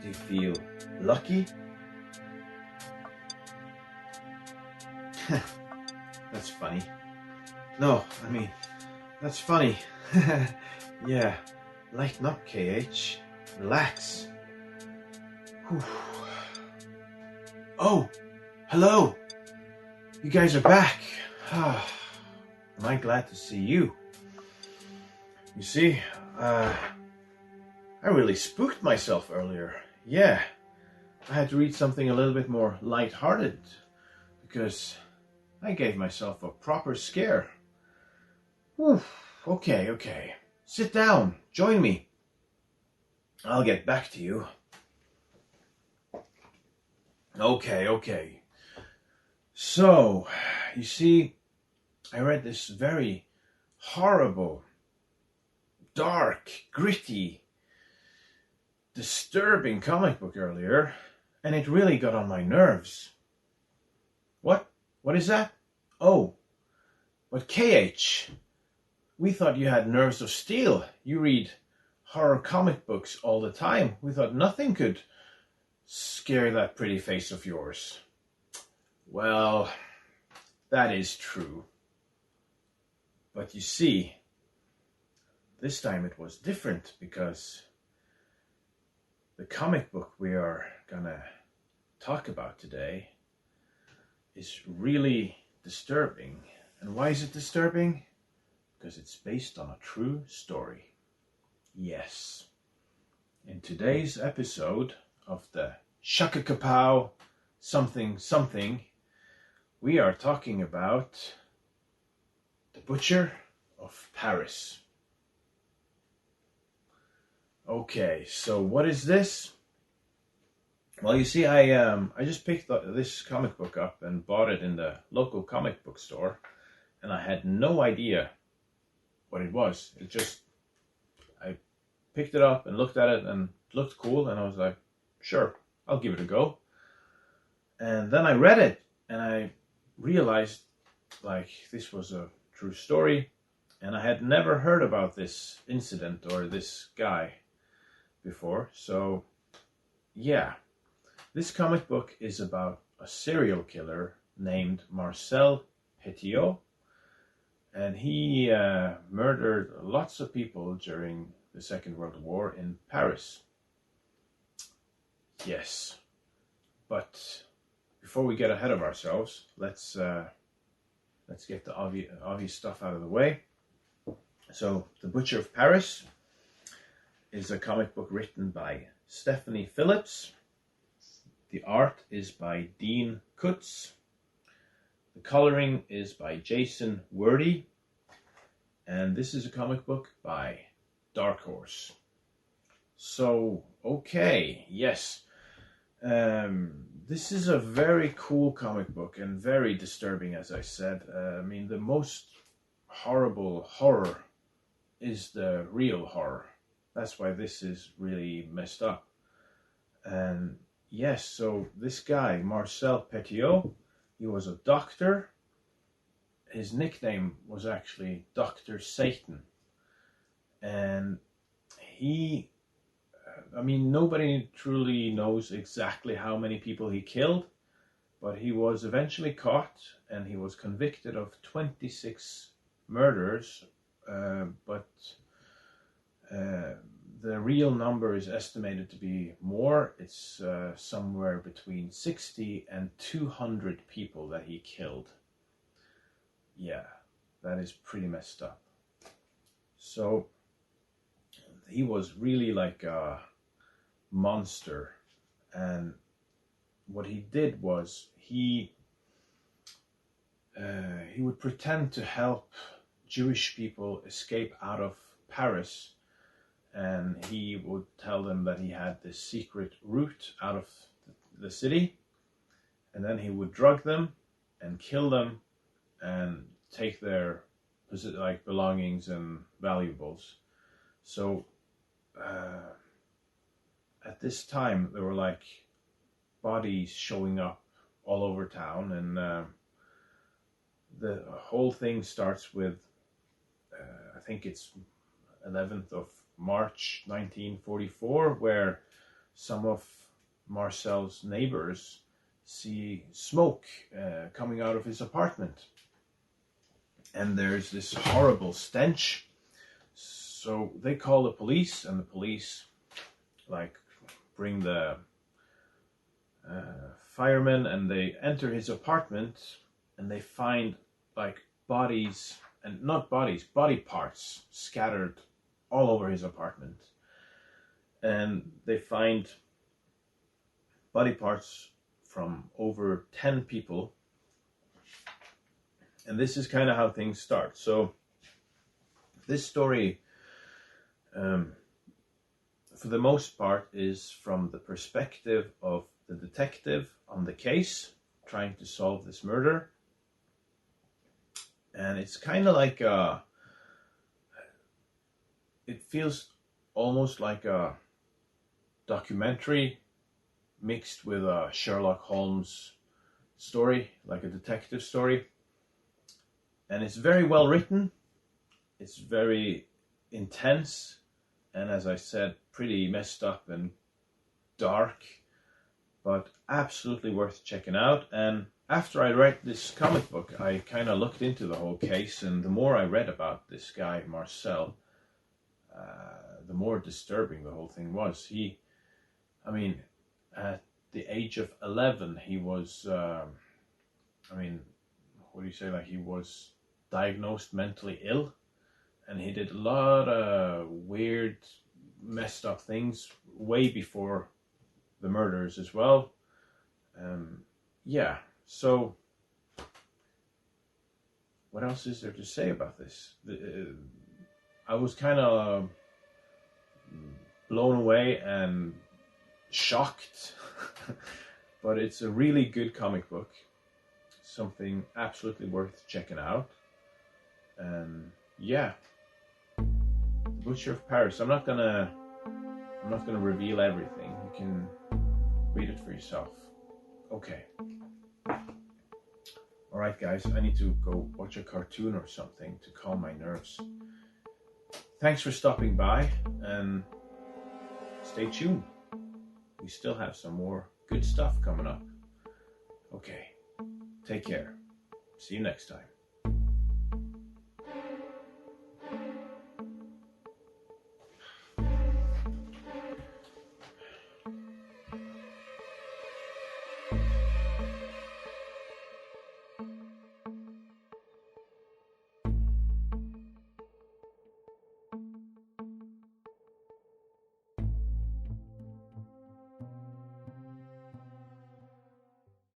Do you feel lucky? That's funny. No, I mean, that's funny. Yeah, lighten up, KH. Relax. Whew. Oh, hello. You guys are back. Am I glad to see you? You see, I really spooked myself earlier. Yeah, I had to read something a little bit more light-hearted because I gave myself a proper scare. Whew. Okay. Sit down. Join me. I'll get back to you. Okay. So, you see, I read this very horrible, dark, gritty, disturbing comic book earlier, and it really got on my nerves. What? What is that? Oh, but KH, we thought you had nerves of steel. You read horror comic books all the time. We thought nothing could scare that pretty face of yours. Well, that is true. But you see, this time it was different because the comic book we are gonna talk about today is really disturbing. And why is it disturbing? Because it's based on a true story. Yes. In today's episode of the Shakakapow something, we are talking about the Butcher of Paris. Okay, so what is this? Well, you see, I just picked this comic book up and bought it in the local comic book store, and I had no idea what it was. I picked it up and looked at it and it looked cool, and I was like, sure, I'll give it a go. And then I read it and I realized like this was a true story, and I had never heard about this incident or this guy before. So yeah, this comic book is about a serial killer named Marcel Petiot, and he murdered lots of people during the Second World War in Paris. Yes, but before we get ahead of ourselves, let's get the obvious stuff out of the way. So, The Butcher of Paris is a comic book written by Stephanie Phillips. The art is by Dean Kotz. The coloring is by Jason Wordie. And this is a comic book by Dark Horse. So, okay, yes. This is a very cool comic book and very disturbing, as I said. I mean, the most horrible horror is the real horror. That's why this is really messed up. And yes, so this guy, Marcel Petiot, he was a doctor. His nickname was actually Dr. Satan. And nobody truly knows exactly how many people he killed, but he was eventually caught and he was convicted of 26 murders, but the real number is estimated to be more. It's somewhere between 60 and 200 people that he killed. Yeah, that is pretty messed up. So he was really like a monster, and what he did was he would pretend to help Jewish people escape out of Paris, and he would tell them that he had this secret route out of the city, and then he would drug them and kill them and take their belongings and valuables. So at this time there were like bodies showing up all over town, and the whole thing starts with I think it's 11th of March 1944, where some of Marcel's neighbors see smoke coming out of his apartment. And there's this horrible stench. So they call the police, and the police bring the firemen, and they enter his apartment, and they find bodies, and not bodies, body parts scattered all over his apartment. And they find body parts from over 10 people. And this is kind of how things start. So this story, for the most part, is from the perspective of the detective on the case, trying to solve this murder. And it's kind of like it feels almost like a documentary mixed with a Sherlock Holmes story, like a detective story. And it's very well written, it's very intense, and as I said, pretty messed up and dark, but absolutely worth checking out. And after I read this comic book, I kind of looked into the whole case, and the more I read about this guy, Marcel, the more disturbing the whole thing was. At the age of 11, he was, he was diagnosed mentally ill, and he did a lot of weird, messed up things way before the murders as well. So what else is there to say about this? I was kind of blown away and shocked, but it's a really good comic book, something absolutely worth checking out. And yeah, The Butcher of Paris. I'm not gonna reveal everything. You can read it for yourself. Okay. Alright guys, I need to go watch a cartoon or something to calm my nerves. Thanks for stopping by, and stay tuned. We still have some more good stuff coming up. Okay, take care. See you next time.